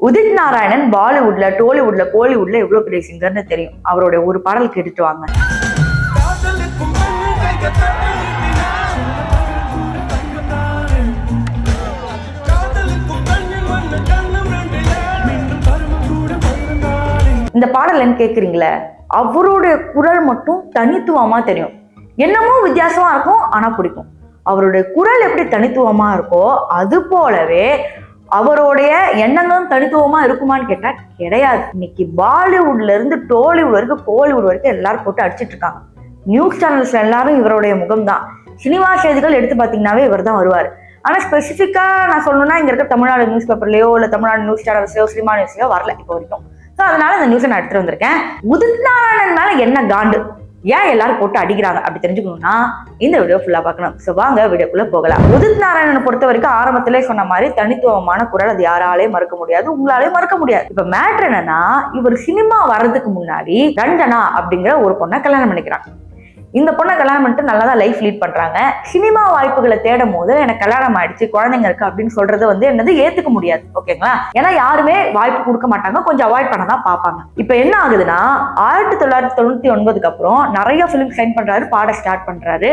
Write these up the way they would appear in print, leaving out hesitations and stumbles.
உதித் நாராயணன் பாலிவுட்ல, டோலிவுட்ல, கோலிவுட்ல எவ்வளவு பெரிய சிங்கர்னு தெரியும். அவருடைய ஒரு பாடல் கேட்டுட்டு வாங்க. இந்த பாடல் என்ன கேக்குறீங்களே, அவருடைய குரல் மட்டும் தனித்துவமா தெரியும். என்னமோ வித்தியாசமா இருக்கும், ஆனா பிடிக்கும். அவருடைய குரல் எப்படி தனித்துவமா இருக்கோ அது போலவே அவருடைய எண்ணங்களும் தனித்துவமா இருக்குமான்னு கேட்டா கிடையாது. இன்னைக்கு பாலிவுட்ல இருந்து டோலிவுட் வரைக்கும், கோலிவுட் வரைக்கும் எல்லாரும் போட்டு அடிச்சிட்டு இருக்காங்க. நியூஸ் சேனல்ஸ்ல எல்லாரும் இவருடைய முகம் தான். சினிமா செய்திகள் எடுத்து பாத்தீங்கன்னாவே இவர் தான் வருவார். ஆனா ஸ்பெசிபிக்கா நான் சொல்லணும்னா இங்க இருக்க தமிழ்நாடு நியூஸ் பேப்பர்லயோ இல்ல தமிழ்நாடு நியூஸ் சேனல்ஸ்லயோ சினிமா நியூஸ்லயோ வரல இப்போ வரைக்கும். ஸோ அதனால இந்த நியூஸை நான் எடுத்துட்டு வந்திருக்கேன். உதித் நாராயணன் மேல என்ன காண்டு, ஏன் எல்லாரும் போட்டு அடிக்கிறாங்க அப்படி தெரிஞ்சுக்கணும்னா இந்த வீடியோ ஃபுல்லா பார்க்கணும். ஸோ வாங்க வீடியோக்குள்ள போகலாம். உதித் நாராயணனை பொறுத்த வரைக்கும் ஆரம்பத்திலே சொன்ன மாதிரி தனித்துவமான குரல் அது யாராலையும் மறுக்க முடியாது, உங்களாலையும் மறுக்க முடியாது. இப்ப மேட்ரு என்னன்னா, இவர் சினிமா வர்றதுக்கு முன்னாடி ரஞ்சனா அப்படிங்கிற ஒரு பொண்ணை கல்யாணம் பண்ணிக்கிறாங்க. இந்த பொண்ணை கல்யாணம் பண்ணிட்டு நல்லா தான் லைஃப் லீட் பண்றாங்க. சினிமா வாய்ப்புகளை தேடும் போது எனக்கு கல்யாணம் ஆயிடுச்சு, குழந்தைங்க இருக்கு அப்படின்னு சொல்றது வந்து என்னது ஏத்துக்க முடியாது. ஓகேங்களா? ஏன்னா யாருமே வாய்ப்பு கொடுக்க மாட்டாங்க, கொஞ்சம் அவாய்ட் பண்ண தான் பார்ப்பாங்க. இப்ப என்ன ஆகுதுன்னா 1999 அப்புறம் நிறைய பிலிம் சைன் பண்றாரு, பாட ஸ்டார்ட் பண்றாரு.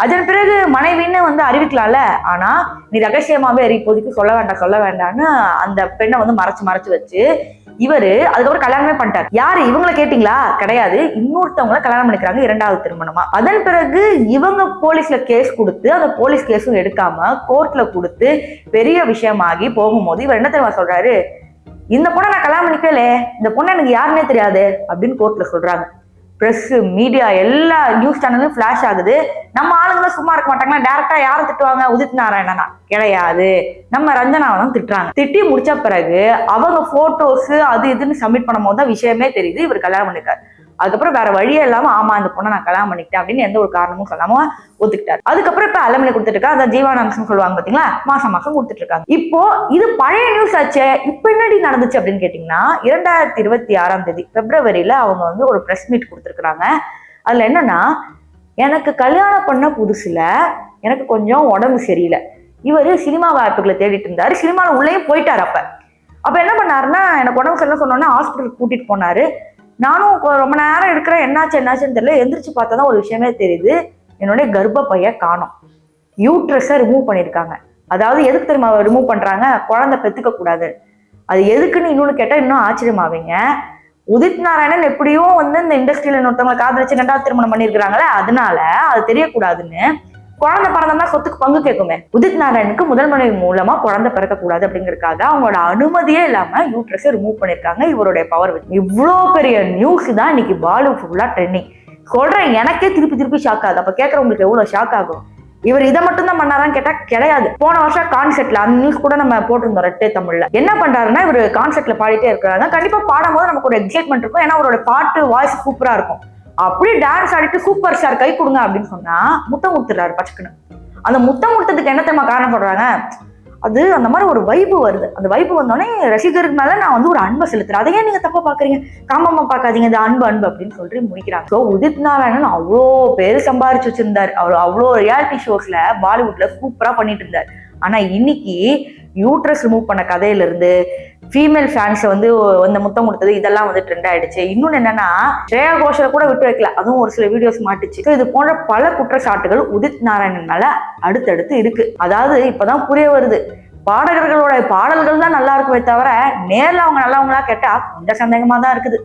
அதன் பிறகு மனைவின்னு வந்து அறிவிக்கலாம்ல, ஆனா நீ ரகசியமாவே இப்போதைக்கு சொல்ல வேண்டாம்னு அந்த பெண்ணை வந்து மறைச்சு வச்சு இவரு அதுக்கப்புறம் கல்யாணமே பண்ணிட்டாரு. யாரு இவங்களை கேட்டீங்களா? கிடையாது, இன்னொருத்தவங்களை கல்யாணம் பண்ணிக்கிறாங்க, இரண்டாவது திருமணமா. அதன் பிறகு இவங்க போலீஸ்ல கேஸ் கொடுத்து அந்த போலீஸ் கேஸும் எடுக்காம கோர்ட்ல கொடுத்து பெரிய விஷயமாகி போகும்போது இவர் என்ன தெரியுமா சொல்றாரு, இந்த பொண்ணை நான் கல்யாணம் பண்ணிக்கவே, இந்த பொண்ணை எனக்கு யாருன்னே தெரியாது அப்படின்னு கோர்ட்ல சொல்றாங்க. பிரஸ், மீடியா, எல்லா நியூஸ் சேனலும் பிளாஷ் ஆகுது. நம்ம ஆளுங்களும் சும்மா இருக்க மாட்டாங்கன்னா டைரக்டா யாரை திட்டுவாங்க? உதித் நாராயணனா? கிடையாது, நம்ம ரஞ்சனாவை தான் திட்டுறாங்க. திட்டி முடிச்ச பிறகு அவங்க போட்டோஸ் அது இதுன்னு சப்மிட் பண்ணும் போது தான் விஷயமே தெரியுது இவர் கல்யாணம் பண்ணிருக்காரு. அதுக்கப்புறம் வேற வழியே இல்லாம ஆமா இந்த பொண்ணை நான் கல்யாணம் பண்ணிக்கிட்டேன் அப்படின்னு எந்த ஒரு காரணமும் சொல்லாம ஒத்துக்கிட்டாரு. அதுக்கப்புறம் இப்ப அலமணி கொடுத்துட்டு இருக்கா, அந்த ஜீவானம்சம் சொல்லுவாங்க பாத்தீங்களா, மாசம் கொடுத்துட்டு இருக்காங்க. இப்போ இது பழைய நியூஸ் ஆச்சு. இப்ப என்னடி நடந்துச்சு அப்படின்னு கேட்டீங்கன்னா 2026 பிப்ரவரியில அவங்க வந்து ஒரு பிரஸ் மீட் கொடுத்துருக்காங்க. அதுல என்னன்னா, எனக்கு கல்யாணம் பண்ண புதுசுல எனக்கு கொஞ்சம் உடம்பு சரியில்லை, இவரு சினிமா வாய்ப்புகளை தேடிட்டு இருந்தாரு, சினிமாவில் உள்ளேயும் போயிட்டாரு. அப்ப என்ன பண்ணாருன்னா, எனக்கு உடம்பு சரியில்லை சொன்னோன்னா ஹாஸ்பிட்டலுக்கு கூட்டிட்டு போனாரு. நானும் ரொம்ப நேரம் இருக்கிறேன், என்னாச்சுன்னு தெரியல. எந்திரிச்சு பார்த்தா தான் ஒரு விஷயமே தெரியுது, என்னுடைய கர்ப்பப்பைய காணோம், யூட்ரஸை ரிமூவ் பண்ணியிருக்காங்க. அதாவது எதுக்கு தெரியுமா ரிமூவ் பண்றாங்க? குழந்தை பெத்துக்க கூடாது. அது எதுக்குன்னு இன்னொன்னு கேட்டா இன்னும் ஆச்சரியமாவீங்க. உதித் நாராயணன் எப்படியும் வந்து இந்த இண்டஸ்ட்ரியில இன்னொருத்தவங்களை காதலிச்சு 2வது திருமணம் பண்ணியிருக்கிறாங்களே, அதனால அது தெரியக்கூடாதுன்னு குழந்தை பிறந்தா சொத்துக்கு பங்கு கேட்குமே. உதித் நாராயணுக்கு முதல் மனைவி மூலமா குழந்தை பிறக்க கூடாது அப்படிங்கிறதுக்காக அவங்களோட அனுமதியே இல்லாம யூட்ரஸை ரிமூவ் பண்ணிருக்காங்க இவருடைய பவர் வச்சு. இவ்வளோ பெரிய நியூஸ் தான் இன்னைக்கு பாலிவுட் ஃபுல்லா ட்ரெண்டிங். சொல்றேன், எனக்கே திருப்பி ஷாக் ஆகுது. அப்ப கேட்கறவங்களுக்கு எவ்வளவு ஷாக் ஆகும். இவர் இதை மட்டும் தான் பண்ணாரான்னு கேட்டா கிடையாது. போன வருஷம் கான்செர்ட்ல அந்த நியூஸ் கூட நம்ம போட்டிருந்தோம் ரெட்டே தமிழ்ல. என்ன பண்றாருன்னா, இவர் கான்செர்ட்ல பாடிட்டே இருக்கிறாங்க. கண்டிப்பா பாடும் போது நமக்கு ஒரு எக்ஸைட்மெண்ட் இருக்கும், ஏன்னா அவரோட பாட்டு வாய்ஸ் சூப்பரா இருக்கும். அப்படி டான்ஸ் ஆடிட்டு சூப்பர் ஸ்டார் கை கொடுங்க அப்படின்னு சொன்னா முத்தம் கொடுத்துறாரு பச்சக்குன்னு. அந்த முத்தம் கொடுத்ததுக்கு என்ன தெரியுமா காரணம் சொல்றாங்க? அது அந்த மாதிரி ஒரு வைப்பு வருது. அந்த வைப்பு வந்தோடனே ரசிகருக்கு மேல நான் வந்து ஒரு அன்பை செலுத்துறேன், அதையே நீங்க தப்பா பாக்குறீங்க, காமமா பாக்காதீங்க, இது அன்பு அப்படின்னு சொல்லிட்டு முடிக்கிறாங்க. ஸோ உதித் நாராயணன் அவ்வளோ பேரு சம்பாரிச்சு வச்சிருந்தாரு. அவர் அவ்வளோ ரியாலிட்டி ஷோஸ்ல பாலிவுட்ல சூப்பரா பண்ணிட்டு இருந்தார். ஆனா இன்னைக்கு யூட்ரஸ் ரிமூவ் பண்ண கதையில இருந்து ஃபீமேல் ஃபேன்ஸை வந்து அந்த முத்தம் கொடுத்தது இதெல்லாம் வந்து ட்ரெண்ட் ஆயிடுச்சு. இன்னொன்னு என்னன்னா, ஸ்ரேயா கோஷலை கூட விட்டு வைக்கல, அதுவும் ஒரு சில வீடியோஸ் மாட்டுச்சு. இது போன்ற பல குற்றச்சாட்டுகள் உதித் நாராயணன் மேல அடுத்தடுத்து இருக்கு. அதாவது இப்பதான் புரிய வருது, பாடகர்களோட பாடல்கள் தான் நல்லா இருக்குமே தவிர நேர்ல அவங்க நல்லவங்களா கேட்டா கொஞ்சம் சந்தேகமா தான் இருக்குது.